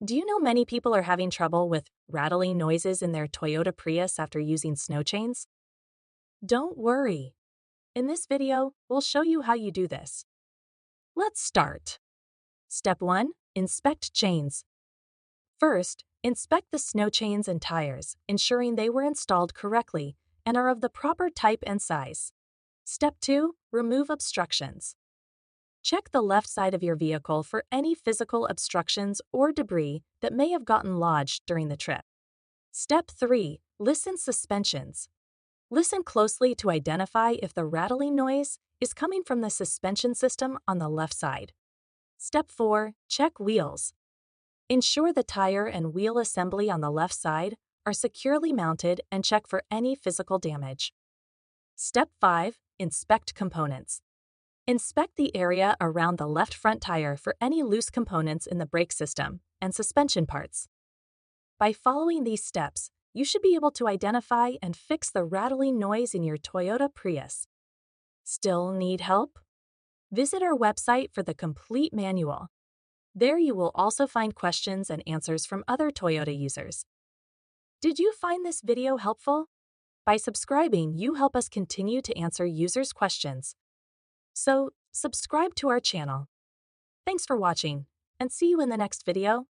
Do you know many people are having trouble with rattling noises in their Toyota Prius after using snow chains? Don't worry. In this video, we'll show you how you do this. Let's start. Step 1. Inspect chains. First, inspect the snow chains and tires, ensuring they were installed correctly and are of the proper type and size. Step 2. Remove obstructions. Check the left side of your vehicle for any physical obstructions or debris that may have gotten lodged during the trip. Step 3. Listen suspensions. Listen closely to identify if the rattling noise is coming from the suspension system on the left side. Step 4. Check wheels. Ensure the tire and wheel assembly on the left side are securely mounted and check for any physical damage. Step 5. Inspect components. Inspect the area around the left front tire for any loose components in the brake system and suspension parts. By following these steps, you should be able to identify and fix the rattling noise in your Toyota Prius. Still need help? Visit our website for the complete manual. There you will also find questions and answers from other Toyota users. Did you find this video helpful? By subscribing, you help us continue to answer users' questions. So, subscribe to our channel. Thanks for watching, and see you in the next video.